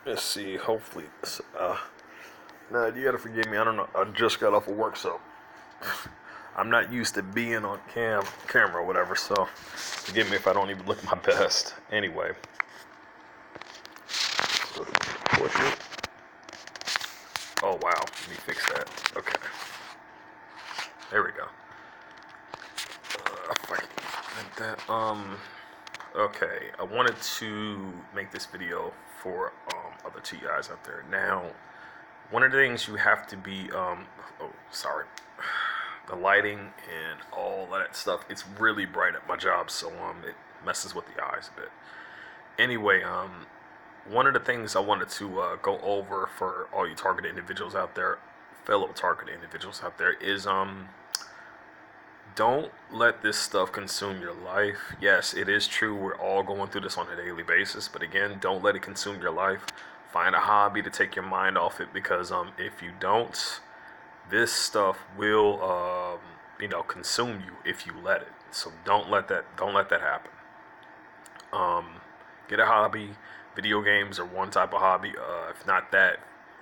Let's see. Hopefully, now you gotta forgive me. I don't know. I just got off of work, so I'm not used to being on camera or whatever. So forgive me if I don't even look my best. Anyway, portrait. Oh wow. Let me fix that. Okay. There we go. If I can like that. Okay. I wanted to make this video for other two guys out there. Now, one of the things you have to be the lighting and all that stuff, it's really bright at my job, so it messes with the eyes a bit. Anyway, one of the things I wanted to go over for all you targeted individuals out there, fellow targeted individuals out there, is don't let this stuff consume your life. Yes, it is true, we're all going through this on a daily basis, but again, don't let it consume your life. Find a hobby to take your mind off it, because if you don't, this stuff will consume you if you let it. So don't let that happen. Get a hobby. Video games are one type of hobby. If not that,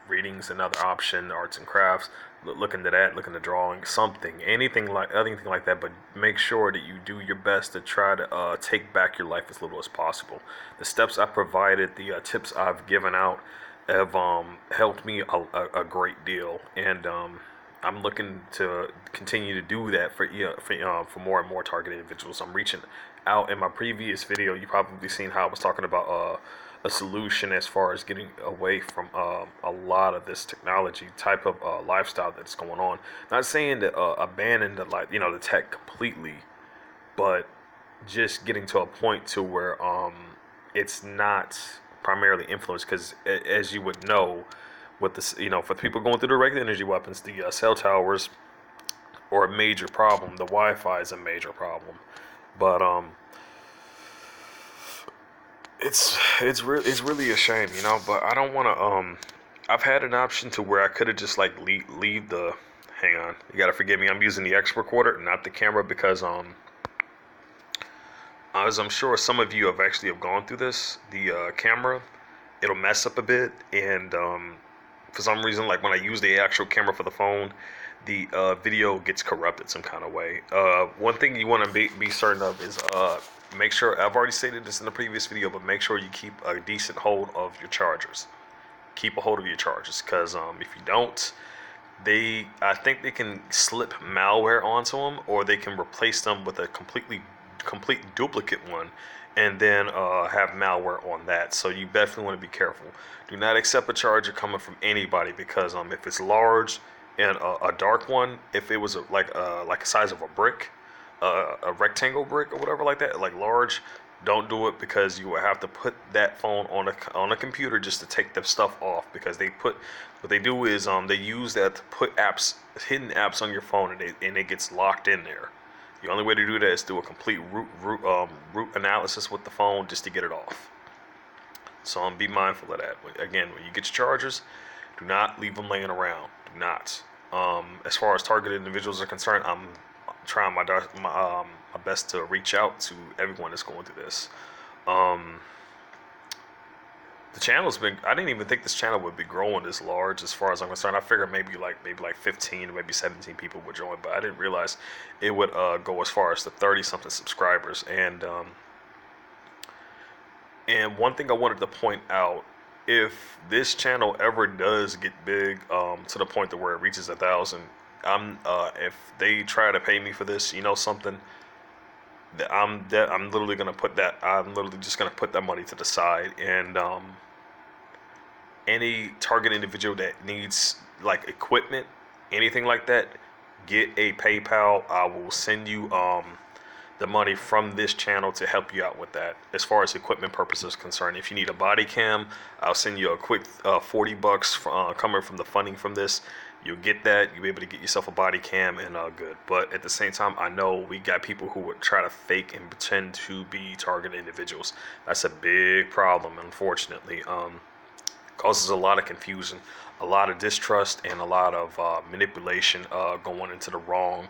reading's another option. Arts and crafts. Look into that. Look into drawing. Anything like that. But make sure that you do your best to try to take back your life as little as possible. The steps I provided, the tips I've given out, have helped me a great deal, and I'm looking to continue to do that for more and more targeted individuals. I'm reaching out. In my previous video, you probably seen how I was talking about a solution as far as getting away from a lot of this technology type of lifestyle that's going on. Not saying to abandon the tech completely, but just getting to a point to where it's not primarily influenced, because as you would know, with this, for the people going through the regular energy weapons, the cell towers are a major problem. The Wi-Fi is a major problem, but it's really a shame, But I don't want to. I've had an option to where I could have just leave the. Hang on, you gotta forgive me. I'm using the X recorder, not the camera, because as I'm sure some of you have gone through this, the camera, it'll mess up a bit, and for some reason, like when I use the actual camera for the phone, the video gets corrupted some kind of way. One thing you want to be certain of is make sure, I've already stated this in the previous video, but make sure you keep a decent hold of your chargers. Keep a hold of your chargers, because if you don't, I think they can slip malware onto them, or they can replace them with a complete duplicate one, and then have malware on that. So you definitely want to be careful. Do not accept a charger coming from anybody, because if it's large and a dark one, if it was like a size of a brick, a rectangle brick or whatever like that, like large, don't do it, because you will have to put that phone on a computer just to take the stuff off, because what they do is they use that to put hidden apps on your phone, and it gets locked in there. The only way to do that is do a complete root analysis with the phone just to get it off. So be mindful of that. Again, when you get your chargers, do not leave them laying around. Do not. As far as targeted individuals are concerned, I'm trying my best to reach out to everyone that's going through this. The channel's been, I didn't even think this channel would be growing this large as far as I'm concerned. I figured maybe like 15, maybe 17 people would join, but I didn't realize it would go as far as the 30-something subscribers. And one thing I wanted to point out, if this channel ever does get big to the point to where it reaches 1,000, if they try to pay me for this, something, I'm literally gonna put that. I'm literally just gonna put that money to the side, and any target individual that needs like equipment, anything like that, get a PayPal. I will send you the money from this channel to help you out with that. As far as equipment purposes concerned, if you need a body cam, I'll send you a quick $40 coming from the funding from this. You'll get that. You'll be able to get yourself a body cam, and good. But at the same time, I know we got people who would try to fake and pretend to be targeted individuals. That's a big problem, unfortunately. Causes a lot of confusion, a lot of distrust, and a lot of manipulation going into the wrong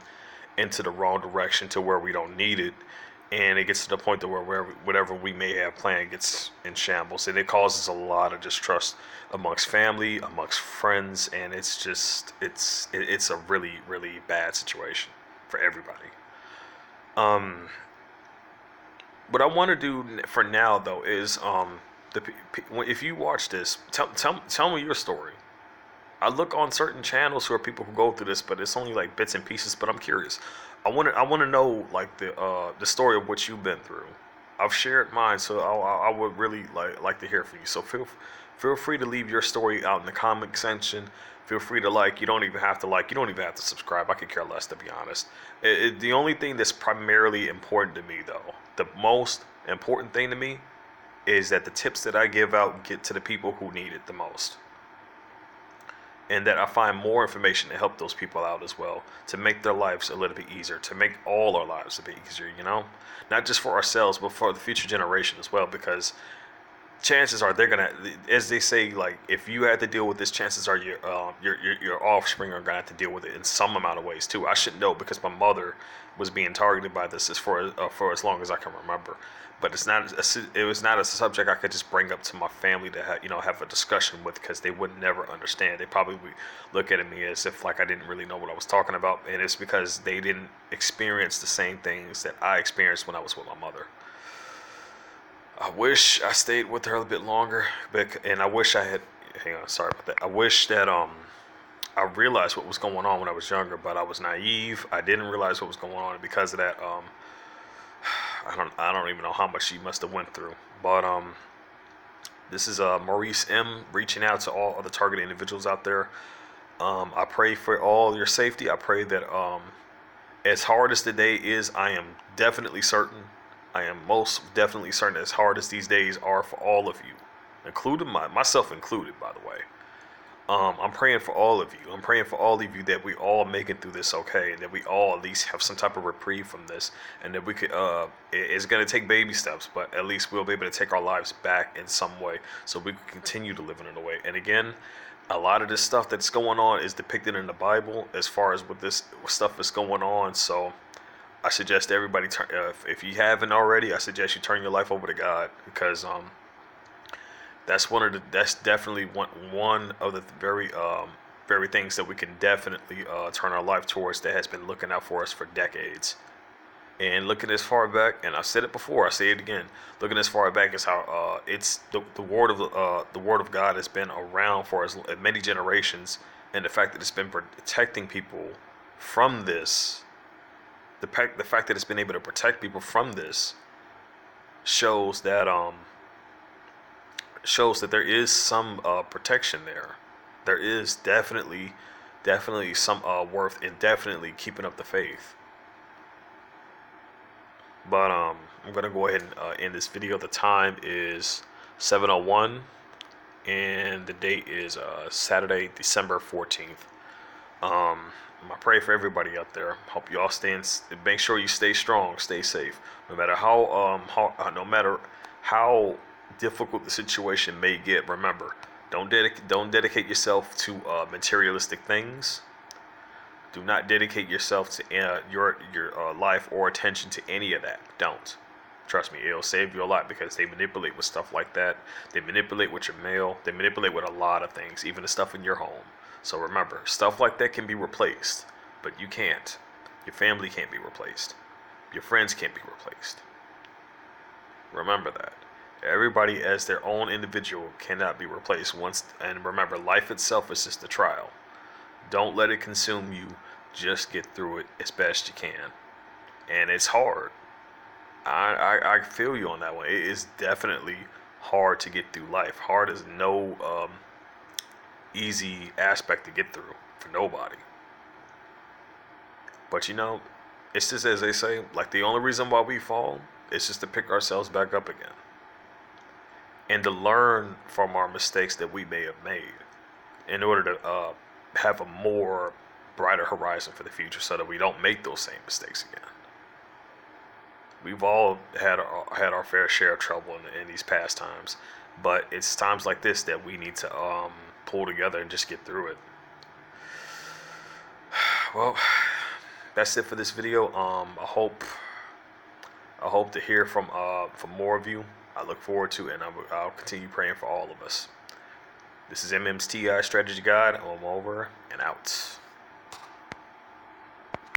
direction to where we don't need it. and it gets to the point to where whatever we may have planned gets in shambles, and it causes a lot of distrust amongst family, amongst friends, and it's a really bad situation for everybody. Um, what I want to do for now though is if you watch this, tell me your story. I look on certain channels who are people who go through this, but it's only like bits and pieces. But I'm curious. I want to know like the story of what you've been through. I've shared mine, so I would really like to hear from you. So feel free to leave your story out in the comment section. Feel free to like. You don't even have to like. You don't even have to subscribe. I could care less, to be honest. The only thing that's primarily important to me, though, the most important thing to me, is that the tips that I give out get to the people who need it the most, and that I find more information to help those people out as well, to make their lives a little bit easier, to make all our lives a bit easier, not just for ourselves, but for the future generation as well, because chances are they're gonna, as they say, like if you had to deal with this, chances are your offspring are gonna have to deal with it in some amount of ways too. I should know because my mother was being targeted by this for as long as I can remember. But it was not a subject I could just bring up to my family to have a discussion with, because they would never understand. They probably would look at me as if like I didn't really know what I was talking about, and it's because they didn't experience the same things that I experienced when I was with my mother. I wish I stayed with her a bit longer, and I wish I had. Hang on, sorry about that. I wish that I realized what was going on when I was younger, but I was naive. I didn't realize what was going on, and because of that, I don't even know how much she must have went through. But this is Maurice M. reaching out to all other targeted individuals out there. I pray for all your safety. I pray that as hard as the day is, I am definitely certain. I am most definitely certain, as hard as these days are for all of you, including myself included, by the way. I'm praying for all of you. I'm praying for all of you that we all make it through this okay, and that we all at least have some type of reprieve from this, and that we could. It's gonna take baby steps, but at least we'll be able to take our lives back in some way, so we can continue to live in a way. And again, a lot of this stuff that's going on is depicted in the Bible, as far as what this stuff is going on. So I suggest everybody turn. If you haven't already, I suggest you turn your life over to God, because that's definitely one of the very things that we can definitely turn our life towards, that has been looking out for us for decades. And looking as far back, and I've said it before, I say it again. Looking as far back as how it's the word of God has been around for as many generations, and the fact that it's been protecting people from this, the fact that it's been able to protect people from this, shows that there is some protection there. There is definitely some worth in definitely keeping up the faith. But I'm gonna go ahead and end this video. The time is 7:01, and the date is Saturday, December 14th. I pray for everybody out there. Hope you all make sure you stay strong, stay safe, no matter no matter how difficult the situation may get. Remember, don't dedicate yourself to materialistic things. Do not dedicate yourself to your life or attention to any of that. Don't. Trust me, it'll save you a lot, because they manipulate with stuff like that. They manipulate with your mail. They manipulate with a lot of things, even the stuff in your home. So remember, stuff like that can be replaced, but you can't. Your family can't be replaced. Your friends can't be replaced. Remember that. Everybody as their own individual cannot be replaced once. And remember, life itself is just a trial. Don't let it consume you. Just get through it as best you can. And it's hard. I feel you on that one. It is definitely hard to get through life. Hard is no easy aspect to get through for nobody. But it's just as they say, like the only reason why we fall is just to pick ourselves back up again, and to learn from our mistakes that we may have made, in order to have a more brighter horizon for the future, so that we don't make those same mistakes again. We've all had our fair share of trouble in these past times, but it's times like this that we need to pull together and just get through it. Well, that's it for this video. I hope I hope to hear from more of you. I look forward to it, and I'll continue praying for all of us. This is MM's TI Strategy Guide. I'm over and out.